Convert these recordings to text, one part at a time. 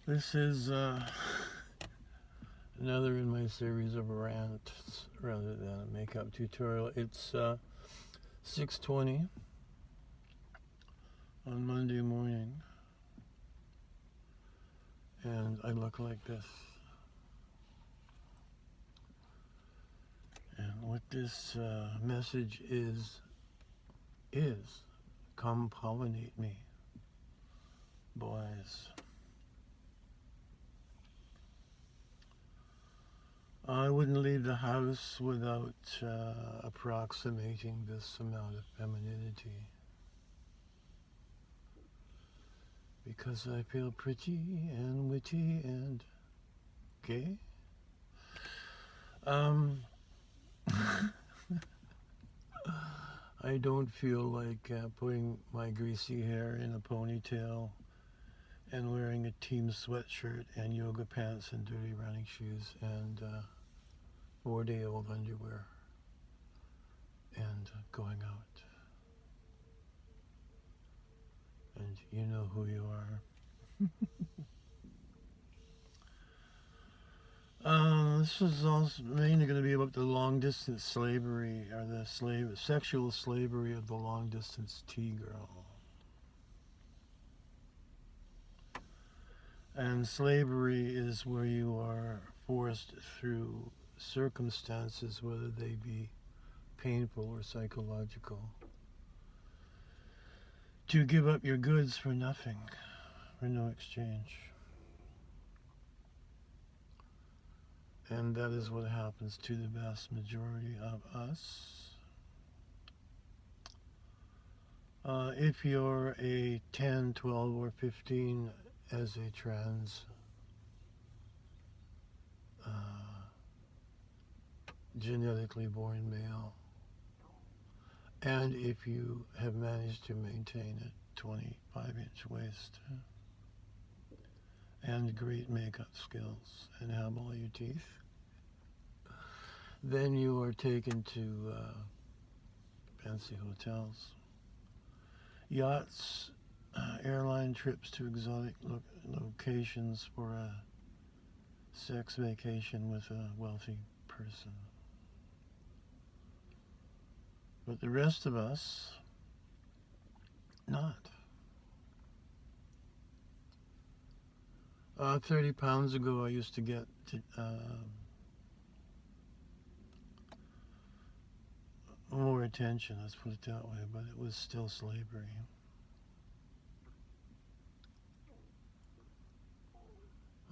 This is another in my series of rants rather than a makeup tutorial. It's 6:20 on Monday morning, and I look like this. And what this message is come pollinate me, boys. I wouldn't leave the house without approximating this amount of femininity, because I feel pretty and witty and gay. I don't feel like putting my greasy hair in a ponytail and wearing a team sweatshirt and yoga pants and dirty running shoes and 4-day-old underwear and going out. And you know who you are. This is also mainly going to be about the long-distance slavery, or the sexual slavery of the long-distance T-girl. And slavery is where you are forced through circumstances, whether they be painful or psychological, to give up your goods for nothing, for no exchange. And that is what happens to the vast majority of us. If you're a 10, 12, or 15 as a trans genetically born male, and if you have managed to maintain a 25-inch waist and great makeup skills and have all your teeth, then you are taken to fancy hotels, yachts, airline trips to exotic locations for a sex vacation with a wealthy person. But the rest of us, not. 30 pounds ago, I used to get more attention, let's put it that way, but it was still slavery.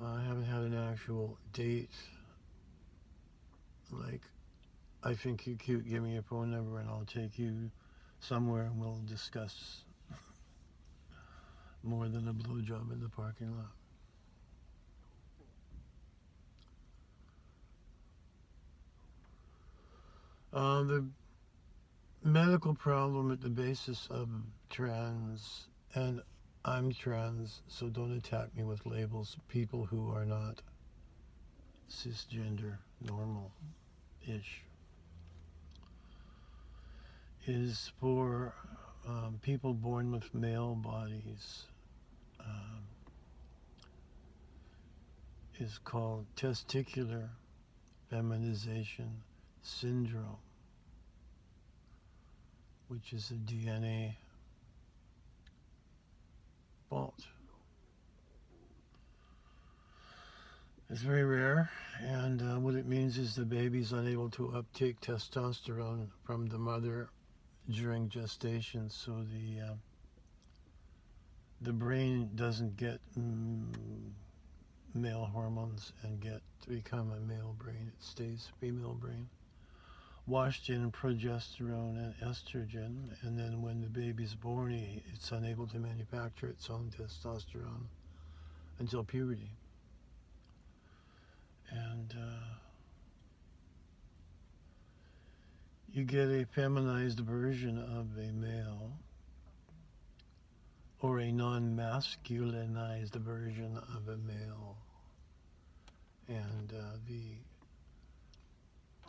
I haven't had an actual date, like, I think you're cute, give me your phone number and I'll take you somewhere and we'll discuss more than a blowjob in the parking lot. The medical problem at the basis of trans, and I'm trans, so don't attack me with labels, people who are not cisgender, normal-ish, is for people born with male bodies, is called testicular feminization syndrome, which is a DNA fault. It's very rare, and what it means is the baby's unable to uptake testosterone from the mother during gestation, so the brain doesn't get male hormones and become a male brain. It stays female brain, washed in progesterone and estrogen, and then when the baby's born, it's unable to manufacture its own testosterone until puberty. And you get a feminized version of a male, or a non-masculinized version of a male. And the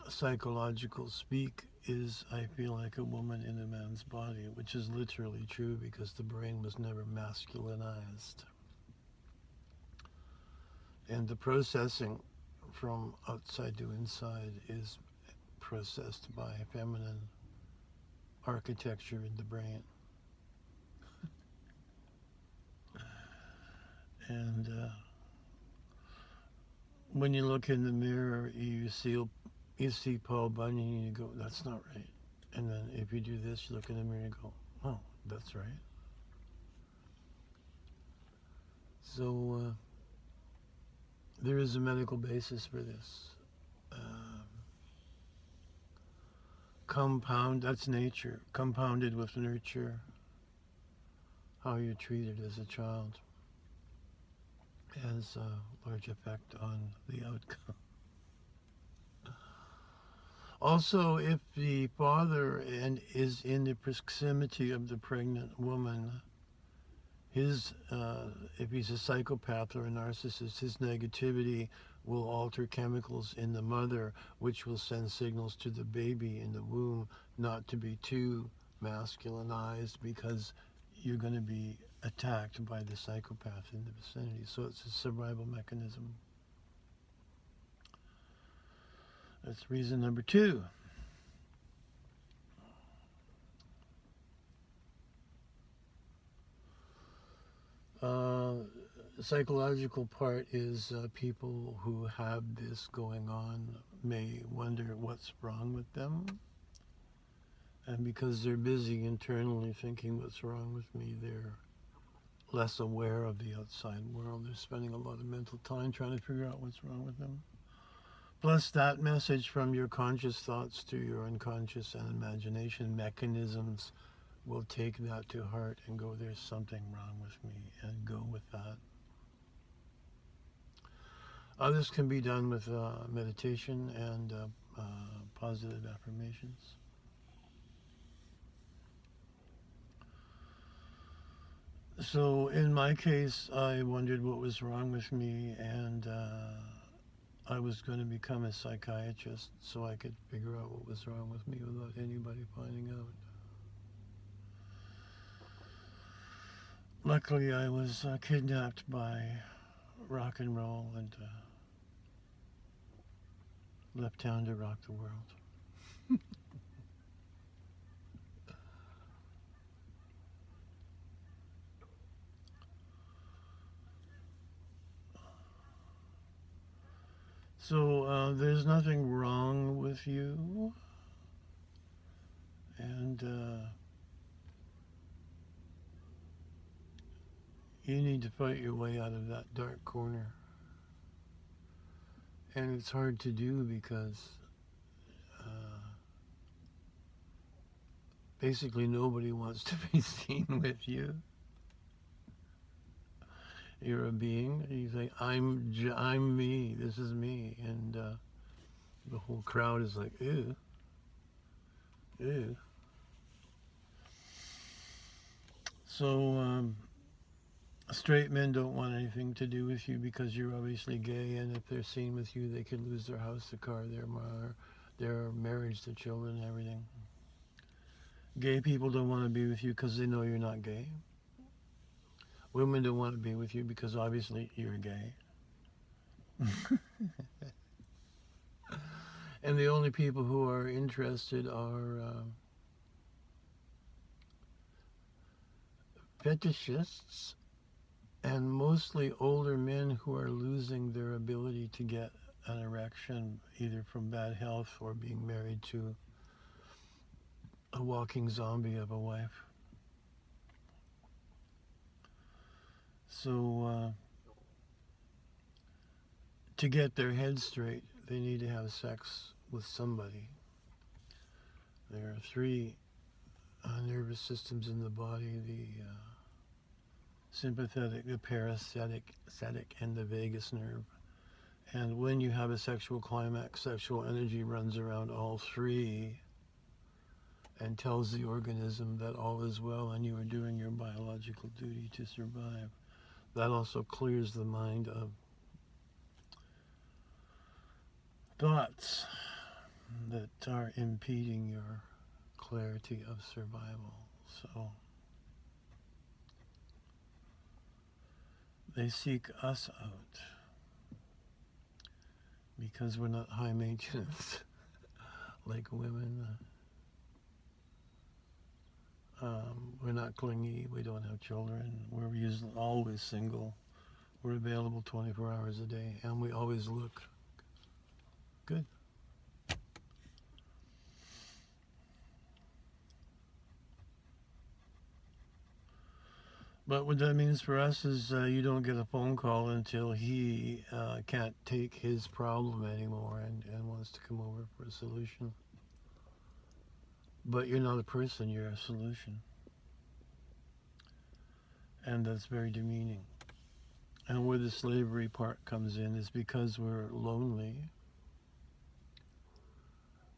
psychological speak is, I feel like a woman in a man's body, which is literally true because the brain was never masculinized. And the processing from outside to inside is processed by feminine architecture in the brain. And when you look in the mirror, you see Paul Bunyan and you go, that's not right. And then if you do this, you look in the mirror and go, oh, that's right. So there is a medical basis for this. That's nature, compounded with nurture, how you're treated as a child has a large effect on the outcome. Also, if the father is in the proximity of the pregnant woman, if he's a psychopath or a narcissist, his negativity will alter chemicals in the mother, which will send signals to the baby in the womb not to be too masculinized, because you're going to be attacked by the psychopath in the vicinity. So it's a survival mechanism. That's reason number 2. The psychological part is people who have this going on may wonder what's wrong with them. And because they're busy internally thinking what's wrong with me, they're less aware of the outside world. They're spending a lot of mental time trying to figure out what's wrong with them. Plus, that message from your conscious thoughts to your unconscious and imagination mechanisms will take that to heart and go, there's something wrong with me, and go with that. This can be done with meditation and positive affirmations. So in my case, I wondered what was wrong with me, and I was going to become a psychiatrist so I could figure out what was wrong with me without anybody finding out. Luckily, I was kidnapped by rock and roll and left town to rock the world. So there's nothing wrong with you, and you need to fight your way out of that dark corner. And it's hard to do because basically nobody wants to be seen with you. You're a being. You say, I'm me. This is me. And the whole crowd is like, ew. Ew. So straight men don't want anything to do with you because you're obviously gay, and if they're seen with you, they could lose their house, their car, their marriage, their children, everything. Gay people don't want to be with you because they know you're not gay. Women don't want to be with you because obviously you're gay. And the only people who are interested are fetishists, and mostly older men who are losing their ability to get an erection, either from bad health or being married to a walking zombie of a wife. So to get their head straight, they need to have sex with somebody. There are 3 nervous systems in the body, the sympathetic, the parasympathetic, and the vagus nerve. And when you have a sexual climax, sexual energy runs around all 3 and tells the organism that all is well and you are doing your biological duty to survive. That also clears the mind of thoughts that are impeding your clarity of survival. So they seek us out. because we're not high maintenance like women. We're not clingy, we don't have children, we're usually always single, we're available 24 hours a day, and we always look good. But what that means for us is you don't get a phone call until he can't take his problem anymore and wants to come over for a solution. But you're not a person, you're a solution. And that's very demeaning. And where the slavery part comes in is because we're lonely,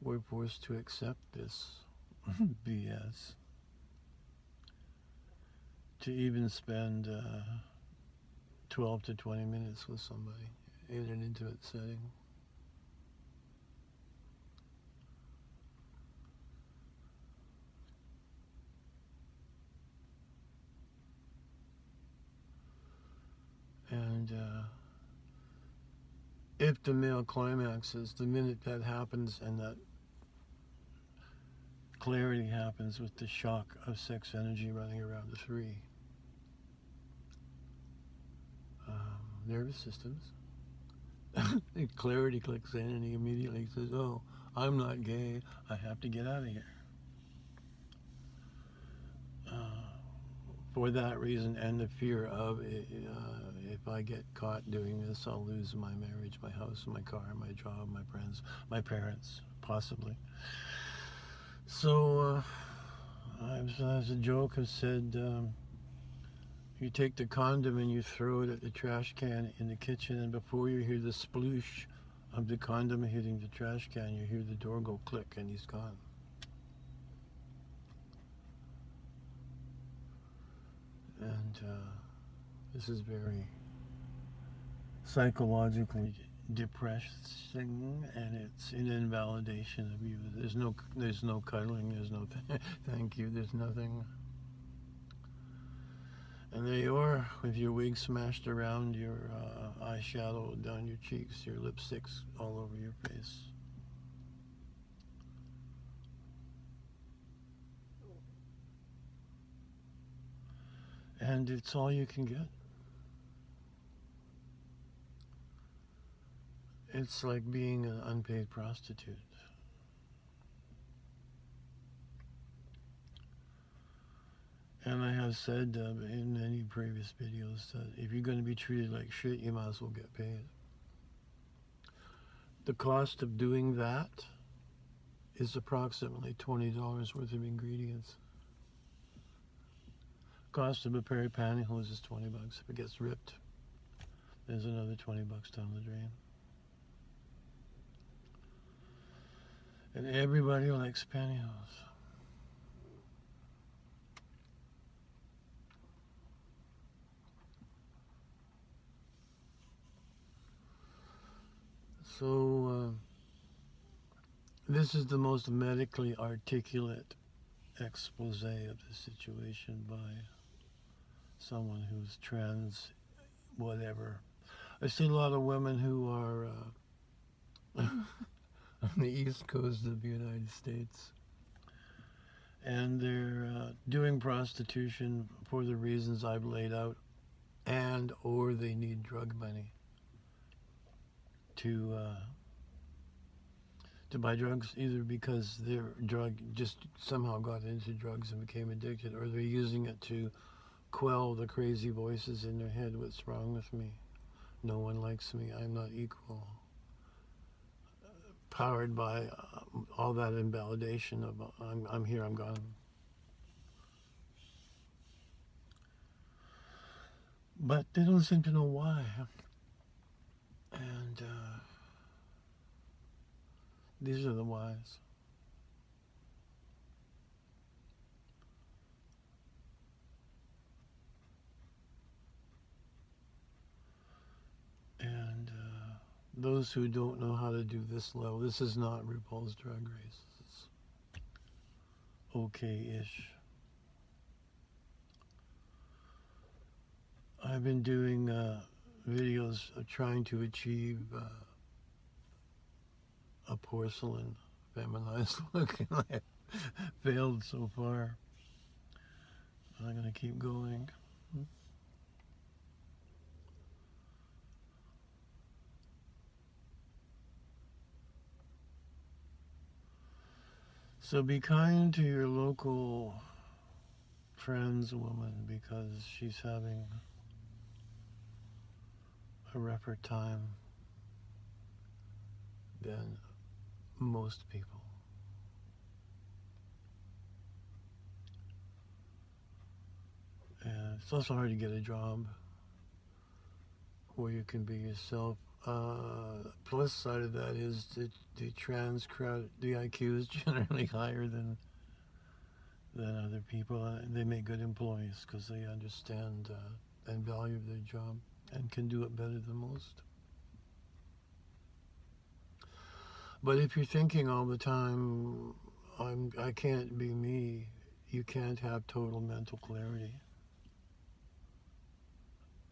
we're forced to accept this BS. To even spend 12 to 20 minutes with somebody in an intimate setting. And if the male climaxes, the minute that happens and that clarity happens with the shock of sex energy running around the three nervous systems, clarity clicks in and he immediately says, oh, I'm not gay, I have to get out of here. For that reason and the fear of if I get caught doing this, I'll lose my marriage, my house, my car, my job, my friends, my parents, possibly. So as a joke, I've said, you take the condom and you throw it at the trash can in the kitchen, and before you hear the sploosh of the condom hitting the trash can, you hear the door go click and he's gone. And this is very psychologically depressing, and it's an invalidation of you. There's no cuddling, there's no thank you, there's nothing. And there you are with your wig smashed around, your eyeshadow down your cheeks, your lipsticks all over your face. And it's all you can get. It's like being an unpaid prostitute. And I have said in many previous videos that if you're going to be treated like shit, you might as well get paid. The cost of doing that is approximately $20 worth of ingredients. Cost of a pair of pantyhose is $20. If it gets ripped, there's another $20 down the drain. And everybody likes pantyhose. So this is the most medically articulate expose of the situation by someone who's trans, whatever. I see a lot of women who are on the East Coast of the United States, and they're doing prostitution for the reasons I've laid out, and or they need drug money to buy drugs, either because their drug just somehow got into drugs and became addicted, or they're using it to quell the crazy voices in their head. What's wrong with me? No one likes me. I'm not equal. Powered by all that invalidation of I'm here, I'm gone. But they don't seem to know why. And these are the whys. And those who don't know how to do this level, this is not RuPaul's Drag Race. It's okay-ish. I've been doing videos of trying to achieve a porcelain, feminized look, and I failed so far. I'm going to keep going. So be kind to your local trans woman because she's having a rougher time than most people. And it's also hard to get a job where you can be yourself. Plus side of that is that the trans crowd, the IQ is generally higher than other people. They make good employees because they understand and value their job and can do it better than most. But if you're thinking all the time, I can't be me, you can't have total mental clarity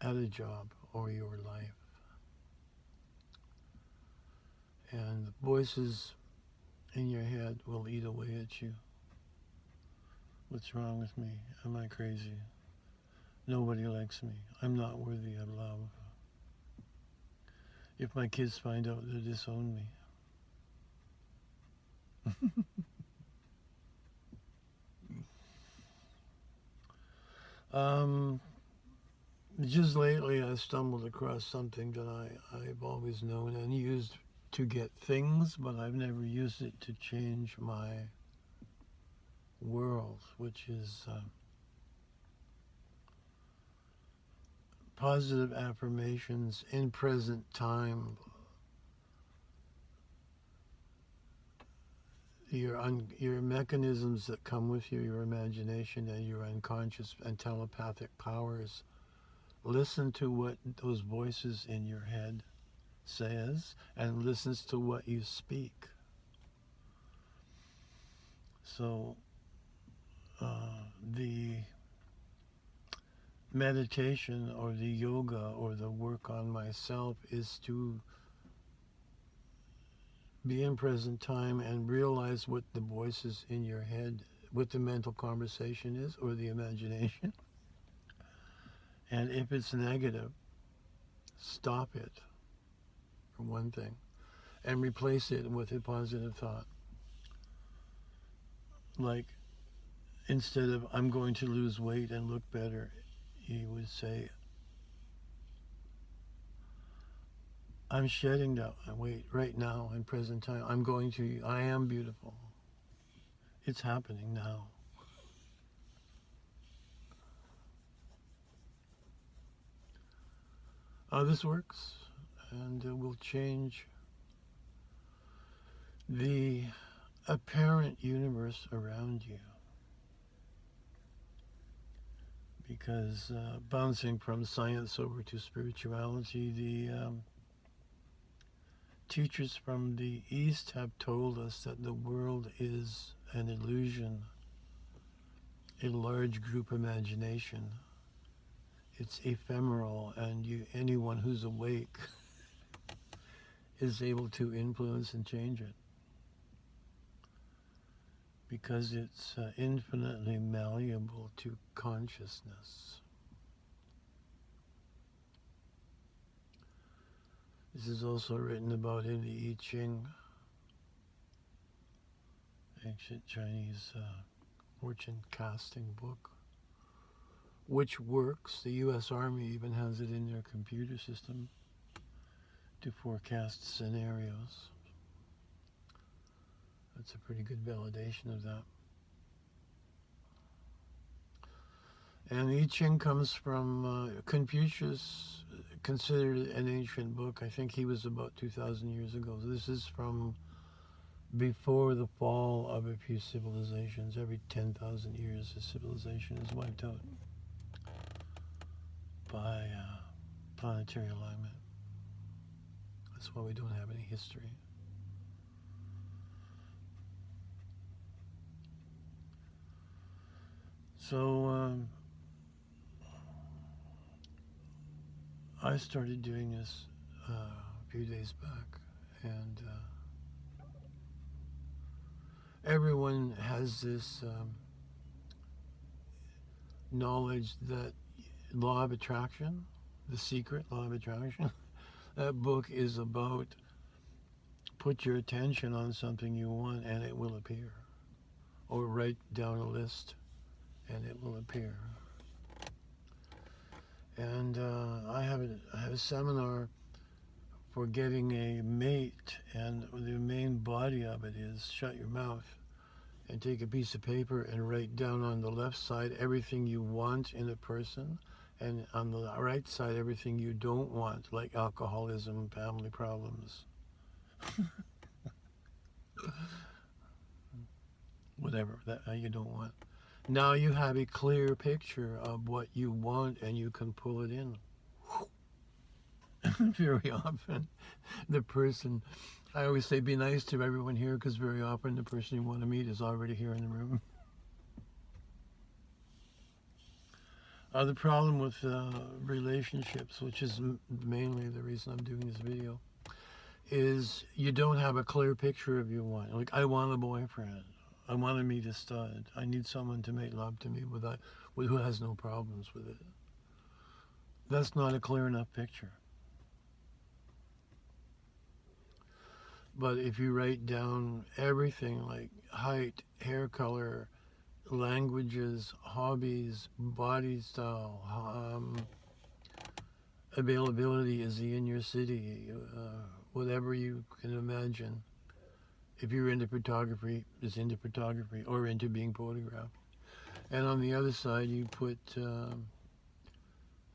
at a job or your life. And the voices in your head will eat away at you. What's wrong with me? Am I crazy? Nobody likes me. I'm not worthy of love. If my kids find out, they'll disown me. Just lately I stumbled across something that I've always known and used to get things, but I've never used it to change my world, which is positive affirmations in present time. Your mechanisms that come with you, your imagination and your unconscious and telepathic powers. Listen to what those voices in your head says and listens to what you speak. So the meditation or the yoga or the work on myself is to be in present time and realize what the voices in your head, what the mental conversation is or the imagination. And if it's negative, stop it, for one thing, and replace it with a positive thought. Like, instead of, I'm going to lose weight and look better, you would say, I'm shedding that weight right now in present time. I am beautiful. It's happening now. This works, and it will change the apparent universe around you. Because bouncing from science over to spirituality, the teachers from the East have told us that the world is an illusion, a large group imagination. It's ephemeral, and anyone who's awake is able to influence and change it. Because it's infinitely malleable to consciousness. This is also written about in the I Ching, ancient Chinese fortune casting book, which works. The U.S. Army even has it in their computer system to forecast scenarios. That's a pretty good validation of that. And the I Ching comes from Confucius, considered an ancient book. I think he was about 2,000 years ago. So this is from before the fall of a few civilizations. Every 10,000 years a civilization is wiped out by planetary alignment. That's why we don't have any history. So I started doing this a few days back, and everyone has this knowledge that law of attraction, the secret law of attraction, that book is about put your attention on something you want and it will appear. Or write down a list and it will appear. And I have a seminar for getting a mate, and the main body of it is shut your mouth and take a piece of paper and write down on the left side everything you want in a person, and on the right side everything you don't want, like alcoholism, family problems, whatever that you don't want. Now you have a clear picture of what you want and you can pull it in. Very often the person, I always say be nice to everyone here, because very often the person you want to meet is already here in the room. The problem with relationships, which is mainly the reason I'm doing this video, is you don't have a clear picture of your want. Like, I want a boyfriend. I want to meet a stud. I need someone to make love to me who has no problems with it. That's not a clear enough picture. But if you write down everything, like height, hair color, languages, hobbies, body style, availability, is he in your city, whatever you can imagine. If you're into photography, is into photography or into being photographed. And on the other side, you put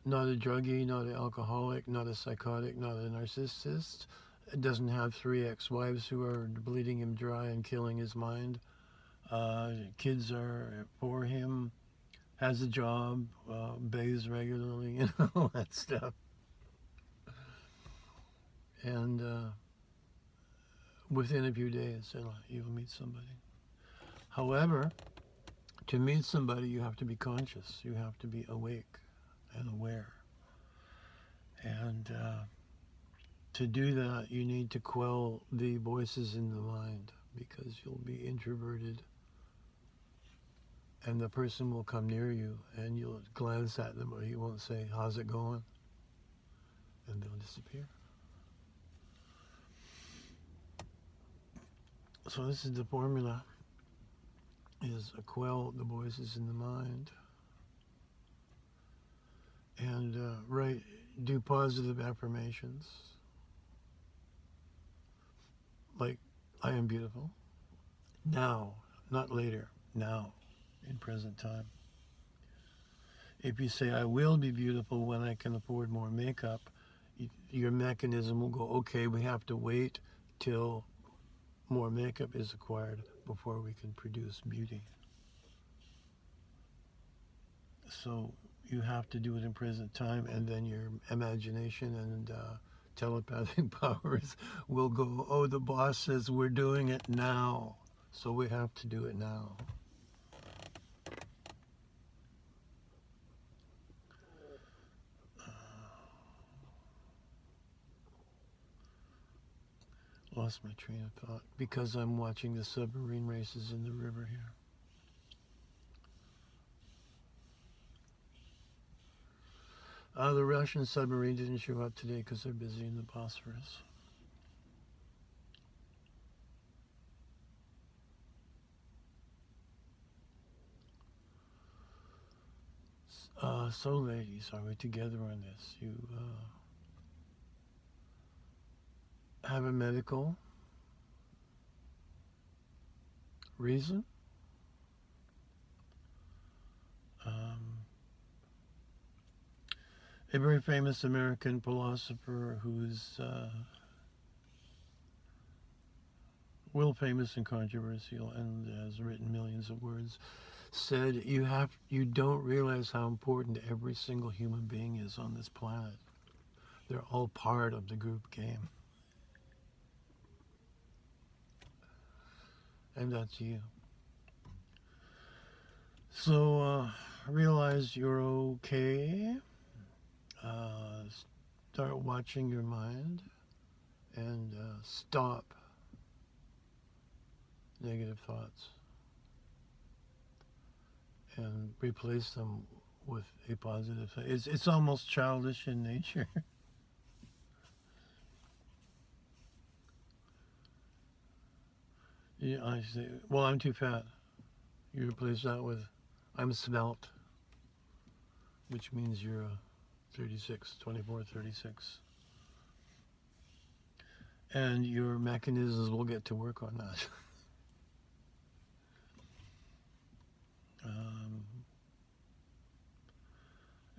not a druggie, not an alcoholic, not a psychotic, not a narcissist. It doesn't have 3 ex-wives who are bleeding him dry and killing his mind. Kids are for him, has a job, bathes regularly, and all that stuff. And within a few days, you'll meet somebody. However, to meet somebody, you have to be conscious. You have to be awake and aware. And to do that, you need to quell the voices in the mind, because you'll be introverted. And the person will come near you, and you'll glance at them, or you won't say, "How's it going?" And they'll disappear. So this is the formula, is quell the voices in the mind. And do positive affirmations. Like, I am beautiful. Now, not later, now, in present time. If you say, I will be beautiful when I can afford more makeup, your mechanism will go, okay, we have to wait till more makeup is acquired before we can produce beauty. So you have to do it in present time, and then your imagination and telepathic powers will go, oh, the boss says we're doing it now, so we have to do it now. Lost my train of thought because I'm watching the submarine races in the river here. The Russian submarine didn't show up today because they're busy in the Bosphorus. So ladies, are we together on this? You have a medical reason? A very famous American philosopher who's world famous and controversial and has written millions of words, said you don't realize how important every single human being is on this planet. They're all part of the group game. And that's you. So realize you're okay. Start watching your mind and stop negative thoughts and replace them with a positive thing. It's almost childish in nature. Yeah, I say, well, I'm too fat. You replace that with, I'm svelte, which means you're a 36, 24, 36. And your mechanisms will get to work on that.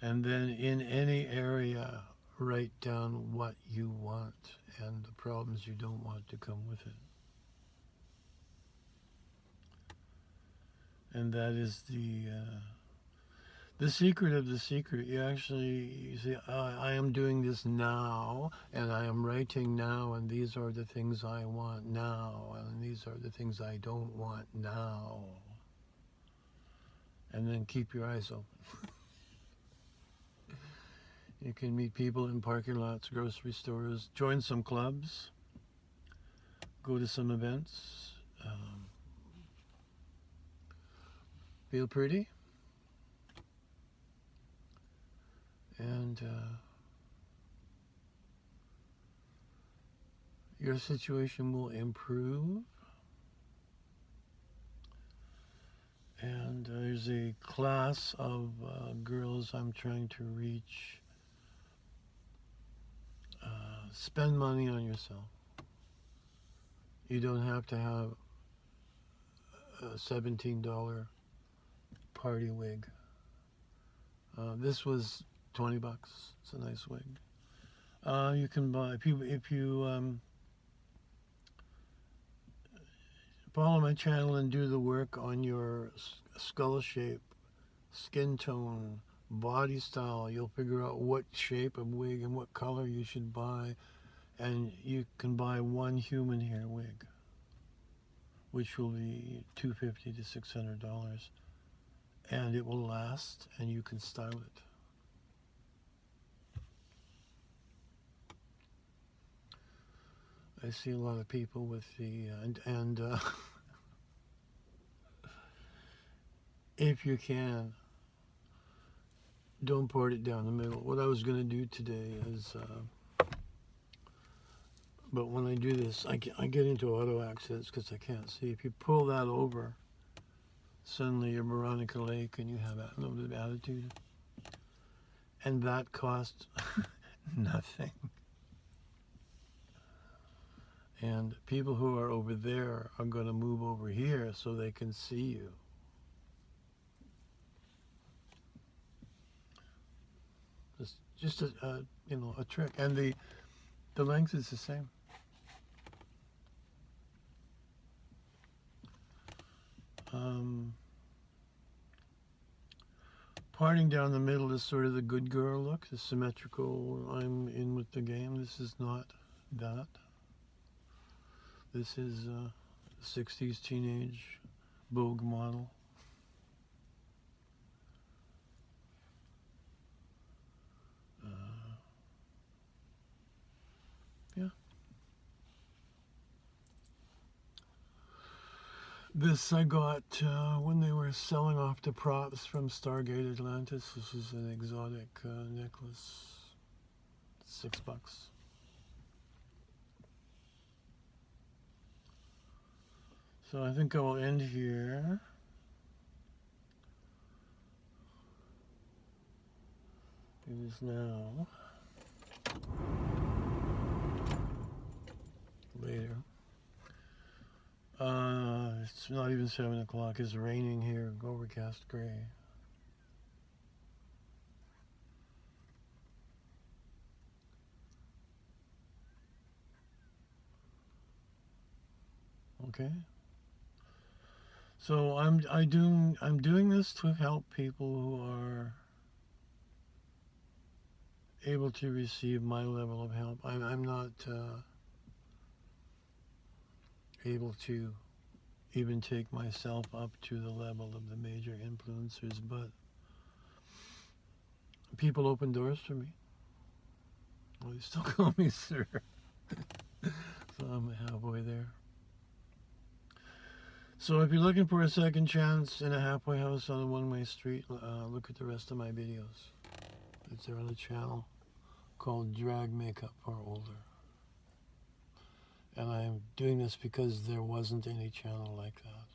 And then in any area, write down what you want and the problems you don't want to come with it. And that is the secret of the secret. You say, I am doing this now, and I am writing now, and these are the things I want now, and these are the things I don't want now. And then keep your eyes open. You can meet people in parking lots, grocery stores, join some clubs, go to some events, feel pretty, and your situation will improve. And there's a class of girls I'm trying to reach. Spend money on yourself. You don't have to have a $17 party wig. This was 20 bucks. It's a nice wig. You can buy, if you follow my channel and do the work on your skull shape, skin tone, body style, you'll figure out what shape of wig and what color you should buy, and you can buy one human hair wig, which will be $250 to $600, and it will last, and you can style it. I see a lot of people with the if you can, don't part it down the middle. What I was going to do today is, but when I do this, I get into auto accidents because I can't see. If you pull that over, suddenly you're Veronica Lake and you have a little bit of attitude. And that costs nothing. And people who are over there are going to move over here so they can see you. It's just a trick, and the length is the same. Parting down the middle is sort of the good girl look, the symmetrical, I'm in with the game. This is not that. This is a 60s teenage Vogue model. Yeah. This I got when they were selling off the props from Stargate Atlantis. This is an exotic necklace. $6. So I think I will end here. Do this now. Later. It's not even 7 o'clock. It's raining here. Overcast gray. Okay. So I'm doing this to help people who are able to receive my level of help. I'm not able to even take myself up to the level of the major influencers, but people open doors for me. Well, they still call me sir. So I'm halfway there. So if you're looking for a second chance in a halfway house on a one-way street, look at the rest of my videos. It's there on the channel called Drag Makeup for Older. And I'm doing this because there wasn't any channel like that.